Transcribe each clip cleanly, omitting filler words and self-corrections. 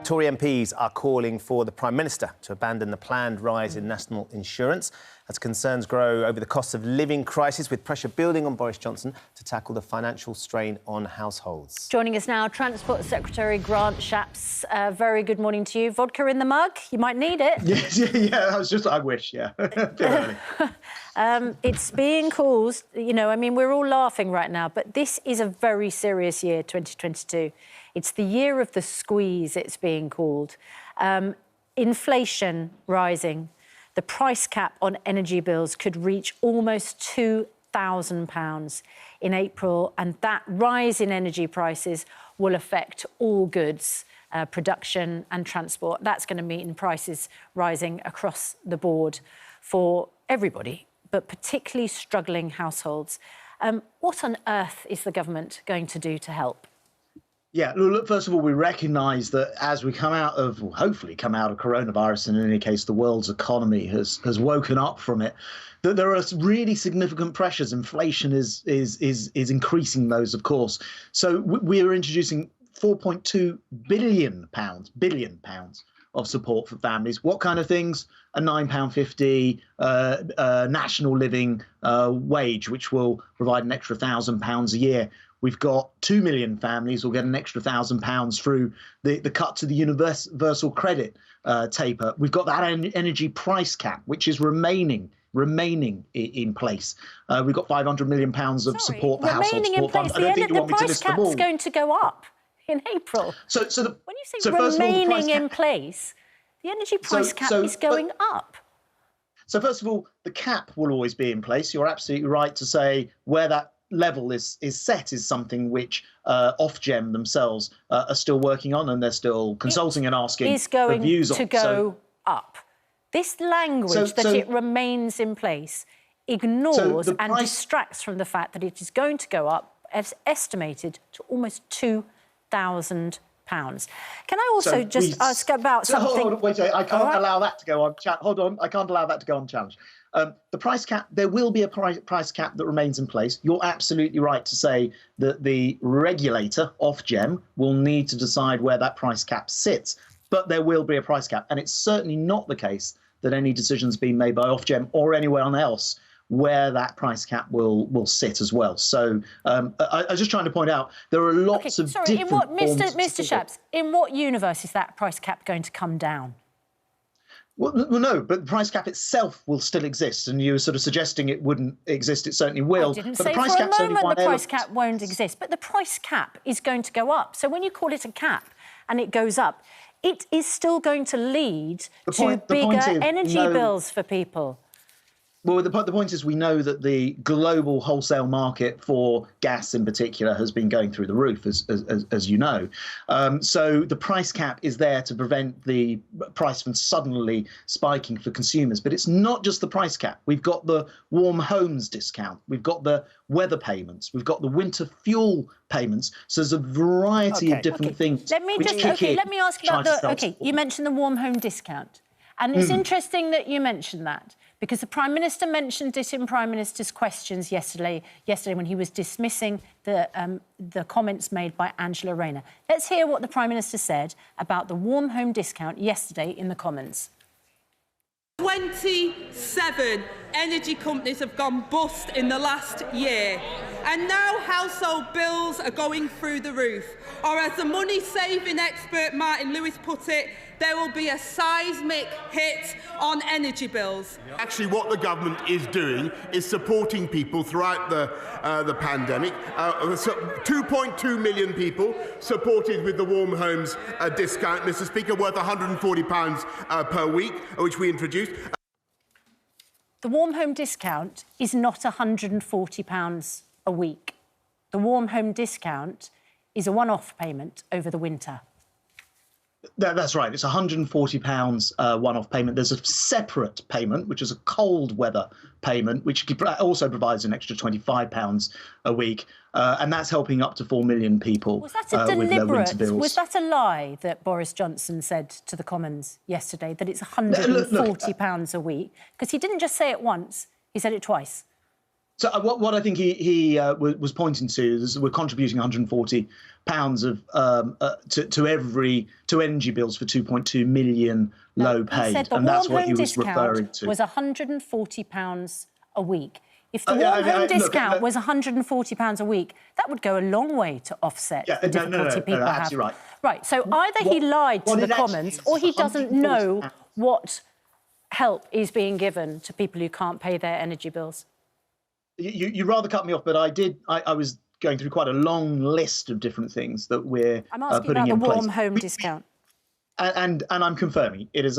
Tory MPs are calling for the Prime Minister to abandon the planned rise in national insurance as concerns grow over the cost of living crisis, with pressure building on Boris Johnson to tackle the financial strain on households. Joining us now, Transport Secretary Grant Shapps. Very good morning to you. Vodka in the mug? You might need it. I wish, yeah. It's being caused, we're all laughing right now, but this is a very serious year, 2022. It's the year of the squeeze, it's being called. Inflation rising. The price cap on energy bills could reach almost £2,000 in April, and that rise in energy prices will affect all goods, production and transport. That's going to mean prices rising across the board for everybody, but particularly struggling households. What on earth is the government going to do to help? Yeah, look, first of all, we recognise that as we hopefully come out of coronavirus, and in any case, the world's economy has woken up from it, that there are really significant pressures. Inflation is increasing those, of course. So we are introducing £4.2 billion of support for families. What kind of things? A £9.50 national living wage, which will provide an extra £1,000 a year. We've got 2 million families will get an extra £1,000 through the cut to the universal credit taper. We've got that energy price cap, which is remaining in place. We've got £500 million of support for household support funds. I don't think you want me to list them all. The price cap's going to go up in April. When you say remaining in place, the energy price cap is going up. So first of all, the cap will always be in place. You're absolutely right to say where that level is set is something which Ofgem themselves are still working on, and they're still consulting and asking for views on. Is going to go up. This language that it remains in place ignores and distracts from the fact that it is going to go up, as estimated, to almost £2,000. Can I also ask about something? Hold on, wait, I can't allow that to go on. Hold on, I can't allow that to go on challenge. The price cap, there will be a price cap that remains in place. You're absolutely right to say that the regulator, Ofgem, will need to decide where that price cap sits. But there will be a price cap. And it's certainly not the case that any decisions being made by Ofgem or anyone else where that price cap will sit as well. So I was just trying to point out there are lots of different Mr. Shapps, in what universe is that price cap going to come down? Well, no, but the price cap itself will still exist, and you were sort of suggesting it wouldn't exist. It certainly will. I didn't say for a moment the price cap won't exist, but the price cap is going to go up. So when you call it a cap and it goes up, it is still going to lead to bigger energy bills for people. Well, the point is we know that the global wholesale market for gas in particular has been going through the roof, as you know. So the price cap is there to prevent the price from suddenly spiking for consumers. But it's not just the price cap. We've got the warm homes discount. We've got the weather payments. We've got the winter fuel payments. So there's a variety of different things. Let me ask about you mentioned the warm home discount. And it's interesting that you mentioned that, because the Prime Minister mentioned it in Prime Minister's questions yesterday when he was dismissing the comments made by Angela Rayner. Let's hear what the Prime Minister said about the warm home discount yesterday in the Commons. 27 energy companies have gone bust in the last year, and now household bills are going through the roof. Or as the money-saving expert Martin Lewis put it, there will be a seismic hit on energy bills. Actually, what the government is doing is supporting people throughout the pandemic. 2.2 million people supported with the warm homes discount, Mr. Speaker, worth £140 per week, which we introduced. The warm home discount is not £140 a week. The warm home discount is a one-off payment over the winter. That's right. It's £140 one-off payment. There's a separate payment, which is a cold weather payment, which also provides an extra £25 a week. And that's helping up to 4 million people with their winter bills. Was that a lie that Boris Johnson said to the Commons yesterday, that it's £140 a week? Because he didn't just say it once, he said it twice. So what I think he was pointing to is we're contributing £140 to energy bills for 2.2 million low paid, and that's what he was referring to. Was £140 a week. If the warm home discount was £140 a week, that would go a long way to offset the difficulty people have. Right. Right. So either he lied to the Commons, or he doesn't know what help is being given to people who can't pay their energy bills. You rather cut me off, but I was going through quite a long list of different things that we're I'm asking putting about in the place. warm home discount. And I'm confirming it is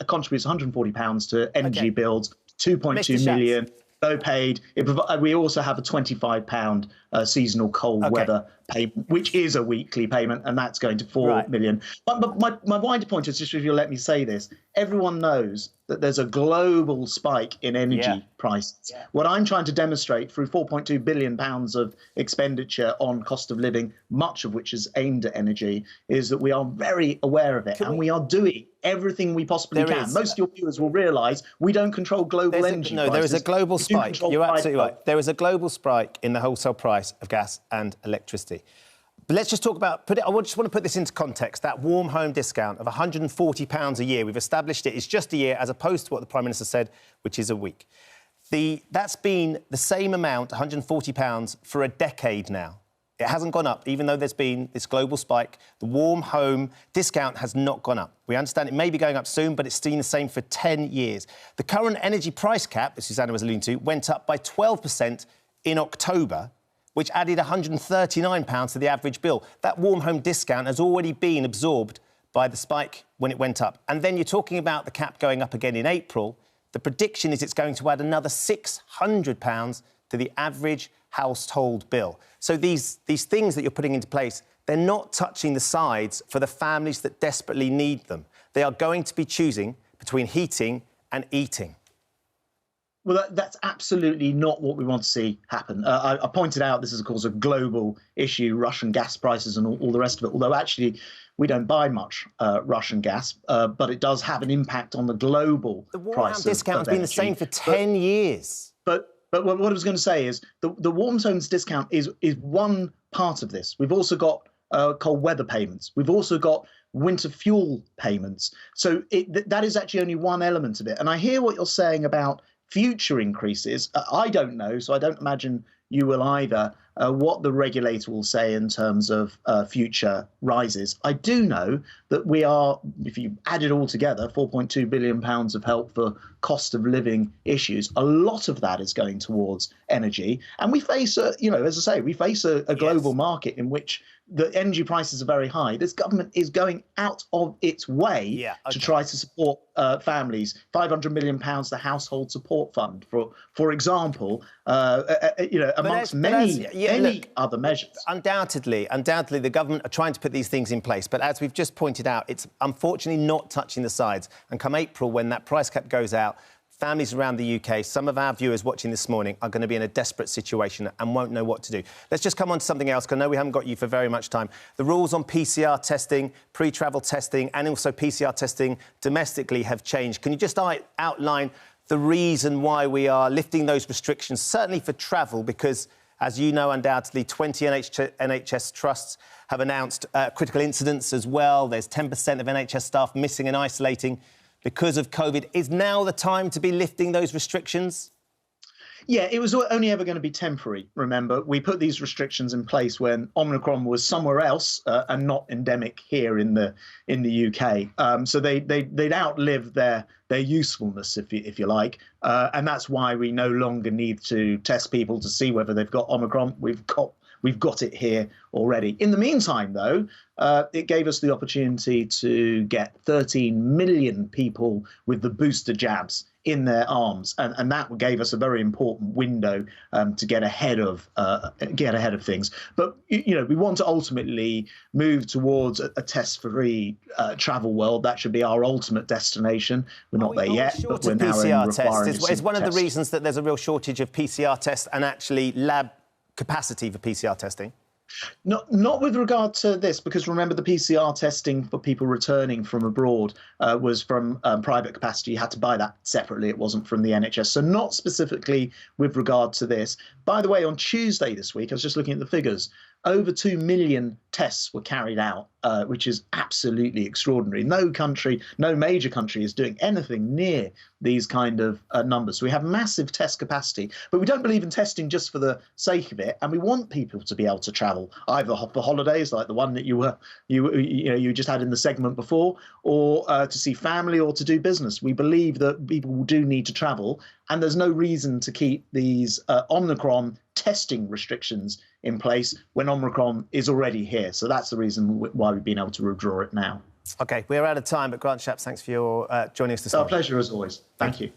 contributes £140 to energy bills, 2.2 million low paid. We also have a £25 seasonal cold weather payment, which is a weekly payment, and that's going to 4 million. But my wider point is, just if you'll let me say this, everyone knows that there's a global spike in energy prices. What I'm trying to demonstrate through £4.2 billion of expenditure on cost of living, much of which is aimed at energy, is that we are very aware of it, and we are doing everything we possibly can. Most of your viewers will realise we don't control global energy prices. There is a global spike. You're absolutely right. There is a global spike in the wholesale price of gas and electricity. But let's just talk about... I just want to put this into context. That warm home discount of £140 a year, we've established it is just a year, as opposed to what the Prime Minister said, which is a week. That's been the same amount, £140, for a decade now. It hasn't gone up, even though there's been this global spike. The warm home discount has not gone up. We understand it may be going up soon, but it's been the same for 10 years. The current energy price cap, as Susanna was alluding to, went up by 12% in October, which added £139 to the average bill. That warm home discount has already been absorbed by the spike when it went up. And then you're talking about the cap going up again in April. The prediction is it's going to add another £600 to the average household bill. So these things that you're putting into place, they're not touching the sides for the families that desperately need them. They are going to be choosing between heating and eating. Well, that's absolutely not what we want to see happen. I pointed out this is, of course, a global issue, Russian gas prices and all the rest of it, although actually we don't buy much Russian gas, but it does have an impact on the global price. The warm home discount has been the same for 10 years. But what I was going to say is the warm homes discount is one part of this. We've also got cold weather payments. We've also got winter fuel payments. So that is actually only one element of it. And I hear what you're saying about future increases. I don't know, so I don't imagine you will either, what the regulator will say in terms of future rises. I do know that we are, if you add it all together, £4.2 billion of help for cost of living issues. A lot of that is going towards energy. And we face, as I say, we face a global market in which the energy prices are very high. This government is going out of its way to try to support families. £500 million, the Household Support Fund, for example, amongst many other measures. Undoubtedly, the government are trying to put these things in place. But as we've just pointed out, it's unfortunately not touching the sides. And come April, when that price cap goes out, families around the UK, some of our viewers watching this morning, are going to be in a desperate situation and won't know what to do. Let's just come on to something else, because I know we haven't got you for very much time. The rules on PCR testing, pre-travel testing, and also PCR testing domestically have changed. Can you just outline the reason why we are lifting those restrictions, certainly for travel, because, as you know, undoubtedly, 20 NHS trusts have announced critical incidents as well. There's 10% of NHS staff missing and isolating because of COVID. Is now the time to be lifting those restrictions? Yeah, it was only ever going to be temporary, remember. We put these restrictions in place when Omicron was somewhere else and not endemic here in the UK. So they'd outlived their usefulness, if you like. And that's why we no longer need to test people to see whether they've got Omicron. We've got it here already. In the meantime, though, it gave us the opportunity to get 13 million people with the booster jabs in their arms, and that gave us a very important window to get ahead of things. But we want to ultimately move towards a test-free travel world. That should be our ultimate destination. We're not there yet, but we're now requiring tests. It's one of the reasons that there's a real shortage of PCR tests and actually lab capacity for PCR testing. Not with regard to this, because remember the PCR testing for people returning from abroad was from private capacity. You had to buy that separately. It wasn't from the NHS. So not specifically with regard to this. By the way, on Tuesday this week, I was just looking at the figures, over 2 million tests were carried out, which is absolutely extraordinary. No country, no major country is doing anything near these kind of numbers. So we have massive test capacity, but we don't believe in testing just for the sake of it. And we want people to be able to travel, either for holidays like the one that you just had in the segment before, or to see family or to do business. We believe that people do need to travel, and there's no reason to keep these Omicron testing restrictions in place when Omicron is already here. So that's the reason why we've been able to withdraw it now. OK, we're out of time, but Grant Shapps, thanks for your joining us this morning. Our pleasure as always. Thank you.